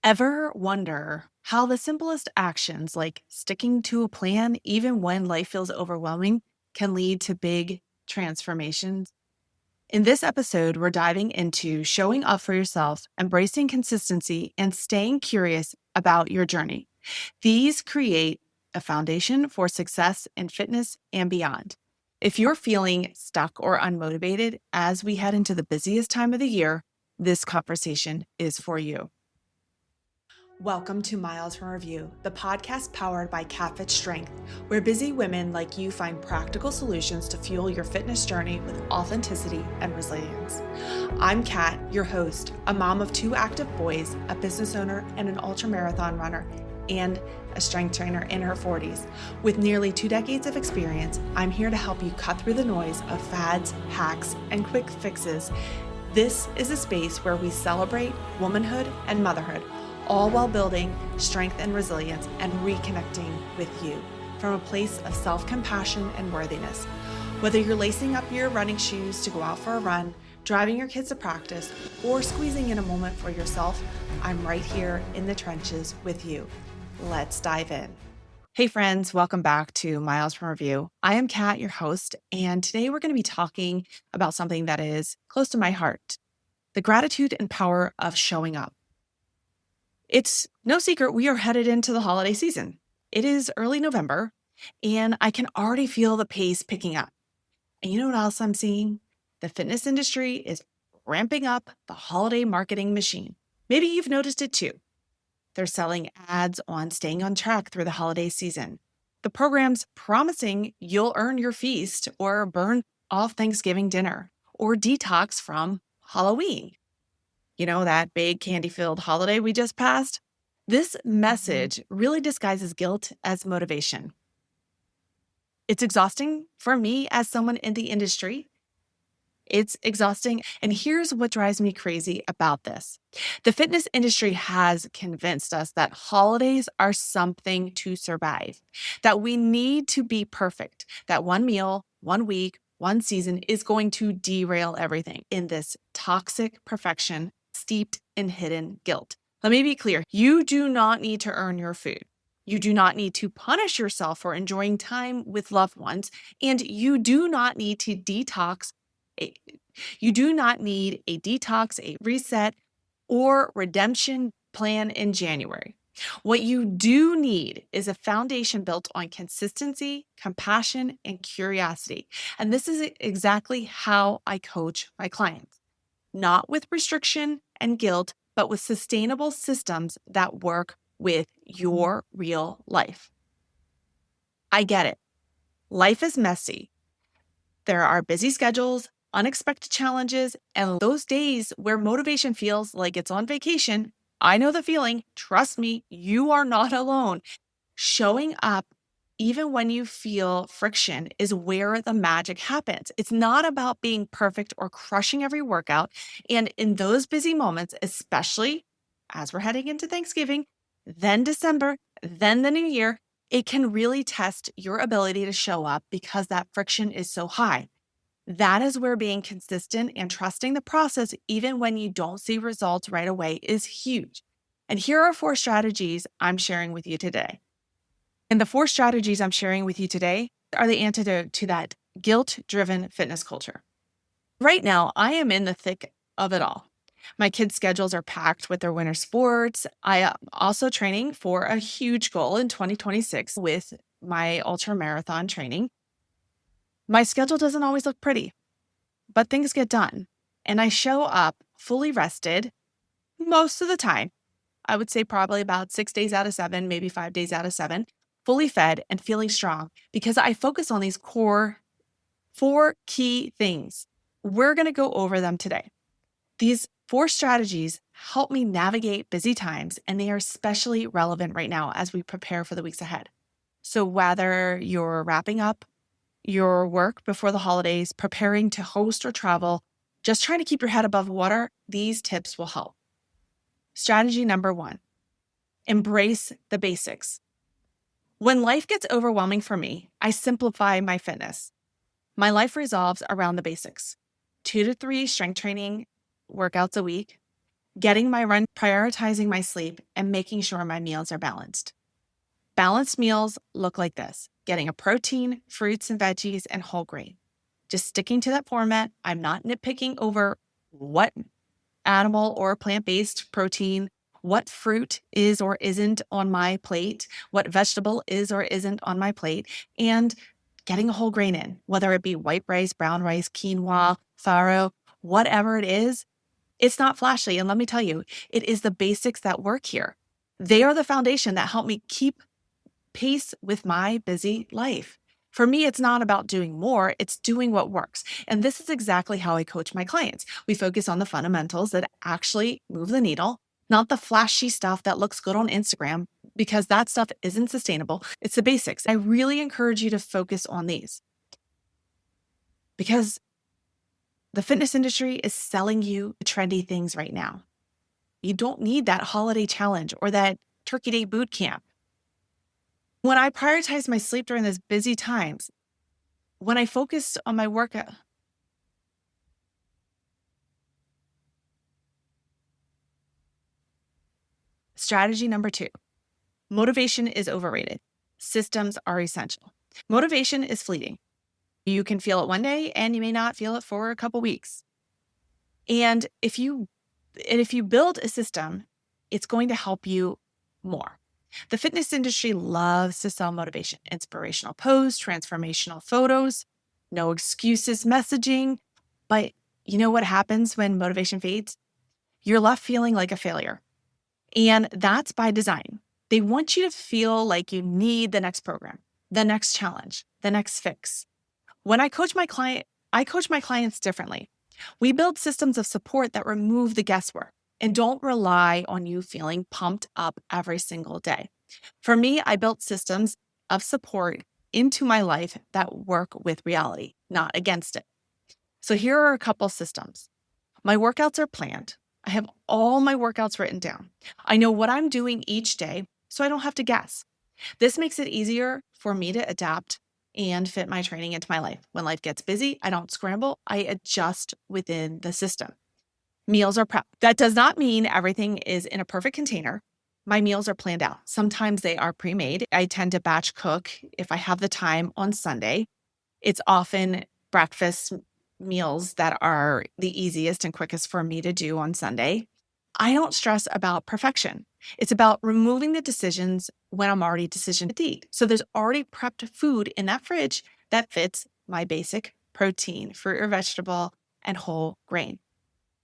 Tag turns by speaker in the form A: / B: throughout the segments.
A: Ever wonder how the simplest actions, like sticking to a plan even when life feels overwhelming, can lead to big transformations? In this episode, we're diving into showing up for yourself, embracing consistency, and staying curious about your journey. These create a foundation for success in fitness and beyond. If you're feeling stuck or unmotivated as we head into the busiest time of the year, this conversation is for you. Welcome to Miles from Review, the podcast powered by Catfit Strength, where busy women like you find practical solutions to fuel your fitness journey with authenticity and resilience. I'm Kat, your host, a mom of 2 active boys, a business owner, and an ultramarathon runner, and a strength trainer in her 40s. With nearly 2 decades of experience, I'm here to help you cut through the noise of fads, hacks, and quick fixes. This is a space where we celebrate womanhood and motherhood, all while building strength and resilience and reconnecting with you from a place of self-compassion and worthiness. Whether you're lacing up your running shoes to go out for a run, driving your kids to practice, or squeezing in a moment for yourself, I'm right here in the trenches with you. Let's dive in. Hey friends, welcome back to Miles from Review. I am Kat, your host, and today we're going to be talking about something that is close to my heart: the gratitude and power of showing up. It's no secret we are headed into the holiday season. It is early November, and I can already feel the pace picking up. And you know what else I'm seeing? The fitness industry is ramping up the holiday marketing machine. Maybe you've noticed it too. They're selling ads on staying on track through the holiday season. The program's promising you'll earn your feast or burn off Thanksgiving dinner or detox from Halloween. You know, that big candy-filled holiday we just passed? This message really disguises guilt as motivation. It's exhausting for me as someone in the industry. It's exhausting. And here's what drives me crazy about this. The fitness industry has convinced us that holidays are something to survive, that we need to be perfect, that one meal, 1 week, 1 season is going to derail everything in this toxic perfection steeped in hidden guilt. Let me be clear. You do not need to earn your food. You do not need to punish yourself for enjoying time with loved ones. And you do not need to detox. You do not need a detox, a reset, or redemption plan in January. What you do need is a foundation built on consistency, compassion, and curiosity. And this is exactly how I coach my clients. Not with restriction and guilt, but with sustainable systems that work with your real life. I get it. Life is messy. There are busy schedules, unexpected challenges, and those days where motivation feels like it's on vacation. I know the feeling. Trust me, you are not alone. Showing up even when you feel friction is where the magic happens. It's not about being perfect or crushing every workout. And in those busy moments, especially as we're heading into Thanksgiving, then December, then the new year, it can really test your ability to show up because that friction is so high. That is where being consistent and trusting the process, even when you don't see results right away, is huge. And here are 4 strategies I'm sharing with you today. And the 4 strategies I'm sharing with you today are the antidote to that guilt-driven fitness culture. Right now, I am in the thick of it all. My kids' schedules are packed with their winter sports. I am also training for a huge goal in 2026 with my ultra marathon training. My schedule doesn't always look pretty, but things get done. And I show up fully rested most of the time. I would say probably about 6 days out of 7, maybe 5 days out of 7, fully fed and feeling strong because I focus on these core 4 key things. We're going to go over them today. These 4 strategies help me navigate busy times, and they are especially relevant right now as we prepare for the weeks ahead. So whether you're wrapping up your work before the holidays, preparing to host or travel, just trying to keep your head above water, these tips will help. Strategy number 1, embrace the basics. When life gets overwhelming for me, I simplify my fitness. My life revolves around the basics: 2 to 3 strength training workouts a week, getting my run, prioritizing my sleep, and making sure my meals are balanced. Balanced meals look like this: getting a protein, fruits and veggies, and whole grain. Just sticking to that format. I'm not nitpicking over what animal or plant-based protein, what fruit is or isn't on my plate, what vegetable is or isn't on my plate, and getting a whole grain in, whether it be white rice, brown rice, quinoa, farro, whatever it is. It's not flashy. And let me tell you, it is the basics that work here. They are the foundation that help me keep pace with my busy life. For me, it's not about doing more, it's doing what works. And this is exactly how I coach my clients. We focus on the fundamentals that actually move the needle, not the flashy stuff that looks good on Instagram, because that stuff isn't sustainable. It's the basics. I really encourage you to focus on these because the fitness industry is selling you trendy things right now. You don't need that holiday challenge or that Turkey Day boot camp. When I prioritize my sleep during those busy times, when I focused on my workout, strategy number 2, motivation is overrated. Systems are essential. Motivation is fleeting. You can feel it one day and you may not feel it for a couple weeks. And if you build a system, it's going to help you more. The fitness industry loves to sell motivation, inspirational posts, transformational photos, no excuses messaging. But you know what happens when motivation fades? You're left feeling like a failure. And that's by design. They want you to feel like you need the next program, the next challenge, the next fix. When I coach my clients differently. We build systems of support that remove the guesswork and don't rely on you feeling pumped up every single day. For me, I built systems of support into my life that work with reality, not against it. So here are a couple systems. My workouts are planned. I have all my workouts written down. I know what I'm doing each day, so I don't have to guess. This makes it easier for me to adapt and fit my training into my life. When life gets busy, I don't scramble. I adjust within the system. Meals are prepped. That does not mean everything is in a perfect container. My meals are planned out. Sometimes they are pre-made. I tend to batch cook if I have the time on Sunday. It's often breakfast meals that are the easiest and quickest for me to do on Sunday. I don't stress about perfection. It's about removing the decisions when I'm already decision fatigued. So there's already prepped food in that fridge that fits my basic protein, fruit or vegetable, and whole grain.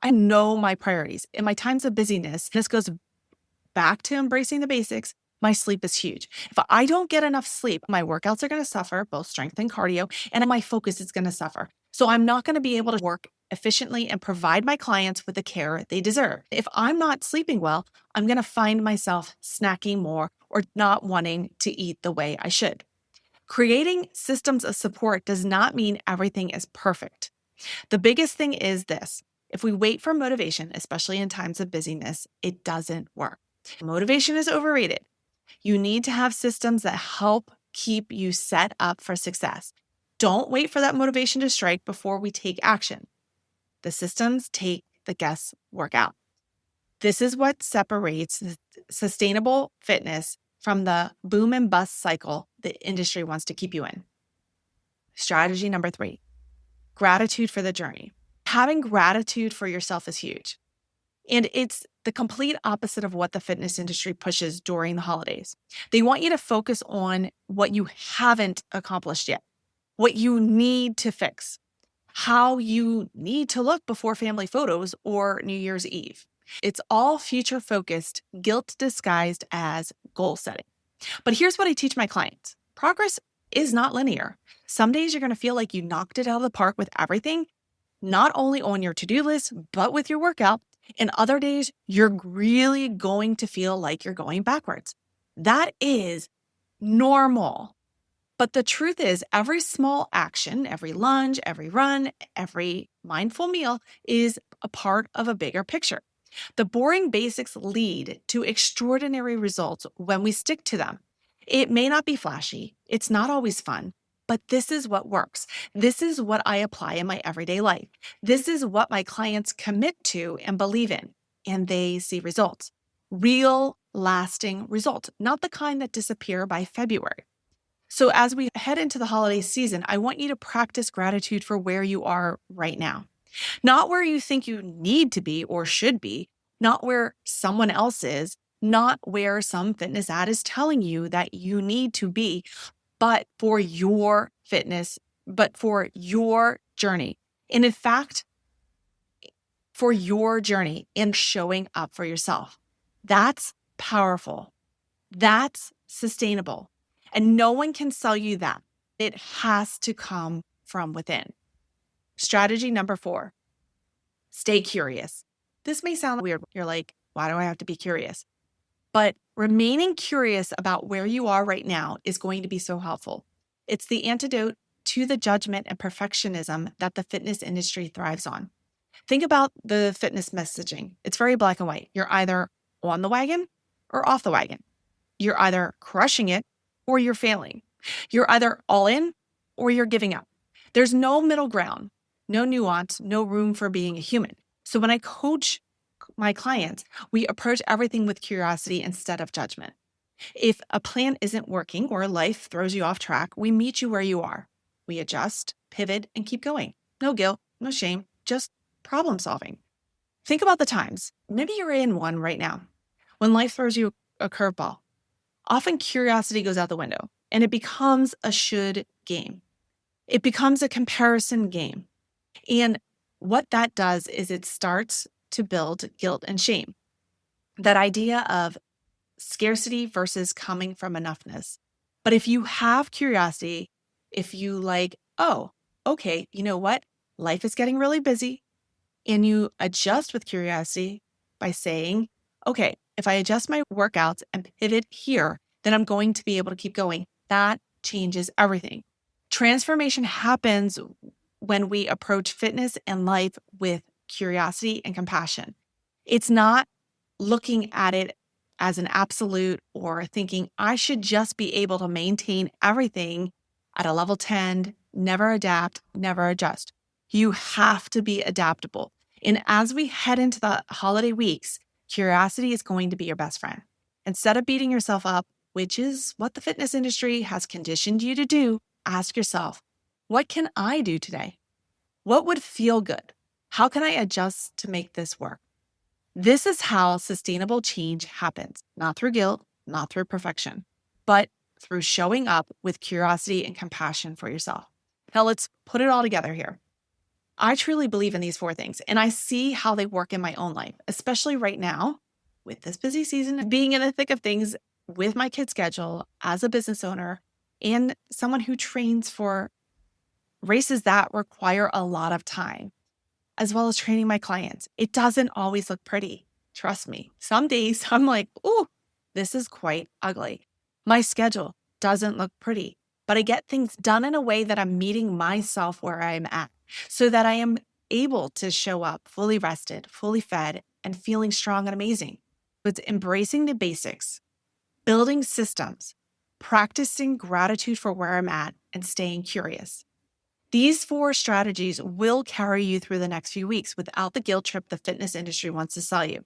A: I know my priorities. In my times of busyness, this goes back to embracing the basics. My sleep is huge. If I don't get enough sleep, my workouts are going to suffer, both strength and cardio, and my focus is going to suffer. So I'm not going to be able to work efficiently and provide my clients with the care they deserve. If I'm not sleeping well, I'm going to find myself snacking more or not wanting to eat the way I should. Creating systems of support does not mean everything is perfect. The biggest thing is this: if we wait for motivation, especially in times of busyness, it doesn't work. Motivation is overrated. You need to have systems that help keep you set up for success. Don't wait for that motivation to strike before we take action. The systems take the guesswork out. This is what separates sustainable fitness from the boom and bust cycle the industry wants to keep you in. Strategy number 3, gratitude for the journey. Having gratitude for yourself is huge. And it's the complete opposite of what the fitness industry pushes during the holidays. They want you to focus on what you haven't accomplished yet, what you need to fix, how you need to look before family photos or New Year's Eve. It's all future focused, guilt disguised as goal setting. But here's what I teach my clients: progress is not linear. Some days you're going to feel like you knocked it out of the park with everything, not only on your to-do list, but with your workout. And other days, you're really going to feel like you're going backwards. That is normal. But the truth is, every small action, every lunge, every run, every mindful meal is a part of a bigger picture. The boring basics lead to extraordinary results when we stick to them. It may not be flashy, it's not always fun, but this is what works. This is what I apply in my everyday life. This is what my clients commit to and believe in. and they see results. Real, lasting results, not the kind that disappear by February. So as we head into the holiday season, I want you to practice gratitude for where you are right now. Not where you think you need to be or should be, not where someone else is, not where some fitness ad is telling you that you need to be, but for your fitness, but for your journey. And in fact, for your journey in showing up for yourself. That's powerful. That's sustainable. And no one can sell you that. It has to come from within. Strategy number 4, stay curious. This may sound weird. You're like, why do I have to be curious? But remaining curious about where you are right now is going to be so helpful. It's the antidote to the judgment and perfectionism that the fitness industry thrives on. Think about the fitness messaging. It's very black and white. You're either on the wagon or off the wagon. You're either crushing it or you're failing. You're either all in or you're giving up. There's no middle ground, no nuance, no room for being a human. So when I coach my clients, we approach everything with curiosity instead of judgment. If a plan isn't working or life throws you off track, we meet you where you are. We adjust, pivot, and keep going. No guilt, no shame, just problem solving. Think about the times, maybe you're in one right now, when life throws you a curveball. Often curiosity goes out the window and it becomes a should game. It becomes a comparison game. And what that does is it starts to build guilt and shame. That idea of scarcity versus coming from enoughness. But if you have curiosity, if you like, oh, okay, you know what? Life is getting really busy. And you adjust with curiosity by saying, okay, if I adjust my workouts and pivot here, then I'm going to be able to keep going. That changes everything. Transformation happens when we approach fitness and life with curiosity and compassion. It's not looking at it as an absolute or thinking I should just be able to maintain everything at a level 10, never adapt, never adjust. You have to be adaptable. And as we head into the holiday weeks, curiosity is going to be your best friend. Instead of beating yourself up, which is what the fitness industry has conditioned you to do, ask yourself, what can I do today? What would feel good? How can I adjust to make this work? This is how sustainable change happens, not through guilt, not through perfection, but through showing up with curiosity and compassion for yourself. Now let's put it all together here. I truly believe in these 4 things, and I see how they work in my own life, especially right now with this busy season, being in the thick of things with my kid schedule as a business owner and someone who trains for races that require a lot of time, as well as training my clients. It doesn't always look pretty. Trust me. Some days I'm like, ooh, this is quite ugly. My schedule doesn't look pretty, but I get things done in a way that I'm meeting myself where I'm at so that I am able to show up fully rested, fully fed, and feeling strong and amazing. It's embracing the basics, building systems, practicing gratitude for where I'm at, and staying curious. These 4 strategies will carry you through the next few weeks without the guilt trip the fitness industry wants to sell you.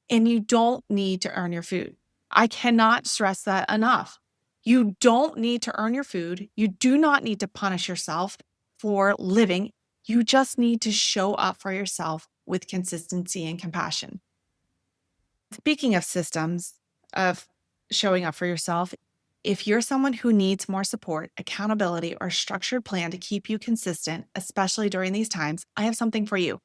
A: And you don't need to earn your food. I cannot stress that enough. You don't need to earn your food. You do not need to punish yourself for living. You just need to show up for yourself with consistency and compassion. Speaking of systems, of showing up for yourself, if you're someone who needs more support, accountability, or structured plan to keep you consistent, especially during these times, I have something for you.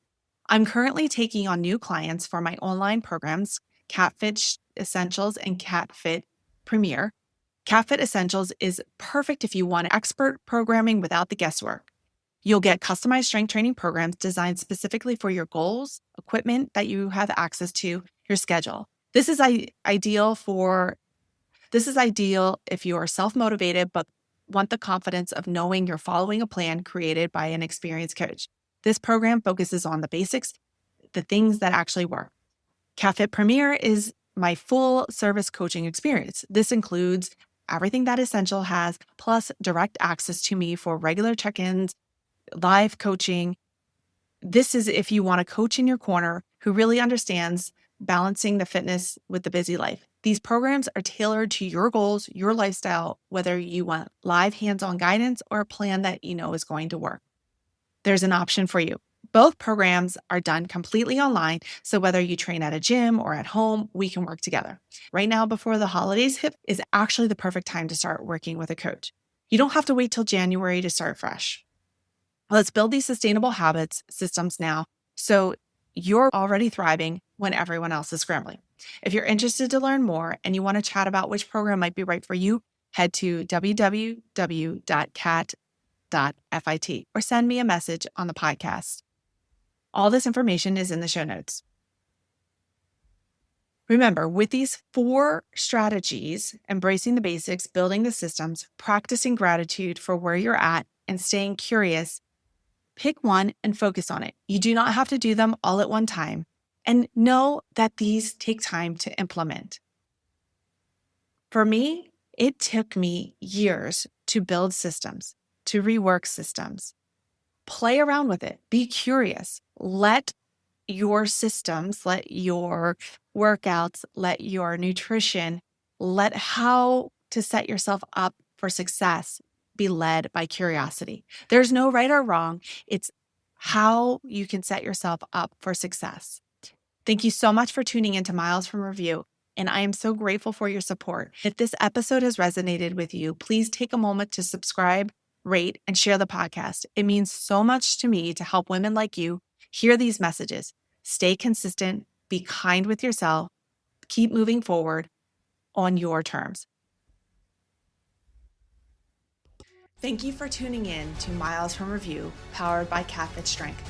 A: I'm currently taking on new clients for my online programs, CatFit Essentials and CatFit Premier. CatFit Essentials is perfect if you want expert programming without the guesswork. You'll get customized strength training programs designed specifically for your goals, equipment that you have access to, your schedule. This is ideal if you are self-motivated but want the confidence of knowing you're following a plan created by an experienced coach. This program focuses on the basics, the things that actually work. CatFit Premier is my full service coaching experience. This includes everything that Essential has, plus direct access to me for regular check-ins, live coaching. This is if you want a coach in your corner who really understands balancing the fitness with the busy life. These programs are tailored to your goals, your lifestyle, whether you want live hands-on guidance or a plan that you know is going to work. There's an option for you. Both programs are done completely online, so whether you train at a gym or at home, we can work together. Right now, before the holidays hit, is actually the perfect time to start working with a coach. You don't have to wait till January to start fresh. Let's build these sustainable habits systems now so you're already thriving when everyone else is scrambling. If you're interested to learn more and you want to chat about which program might be right for you, head to www.cat.fit or send me a message on the podcast. All this information is in the show notes. Remember, with these 4 strategies, embracing the basics, building the systems, practicing gratitude for where you're at, and staying curious, pick one and focus on it. You do not have to do them all at one time. And know that these take time to implement. For me, it took me years to build systems, to rework systems. Play around with it. Be curious. Let your systems, let your workouts, let your nutrition, let how to set yourself up for success be led by curiosity. There's no right or wrong. It's how you can set yourself up for success. Thank you so much for tuning into Miles from Review, and I am so grateful for your support. If this episode has resonated with you, please take a moment to subscribe, rate, and share the podcast. It means so much to me to help women like you hear these messages. Stay consistent, be kind with yourself, keep moving forward on your terms. Thank you for tuning in to Miles from Review, powered by Catholic Strength.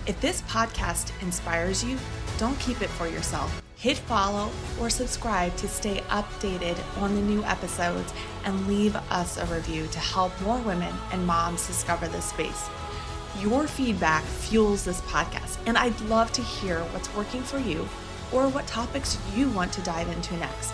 A: If this podcast inspires you, don't keep it for yourself. Hit follow or subscribe to stay updated on the new episodes and leave us a review to help more women and moms discover this space. Your feedback fuels this podcast, and I'd love to hear what's working for you or what topics you want to dive into next.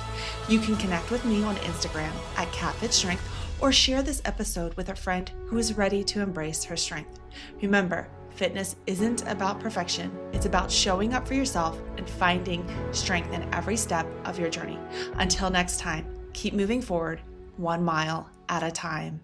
A: You can connect with me on Instagram at CatFitStrength or share this episode with a friend who is ready to embrace her strength. Remember, fitness isn't about perfection. It's about showing up for yourself and finding strength in every step of your journey. Until next time, keep moving forward 1 mile at a time.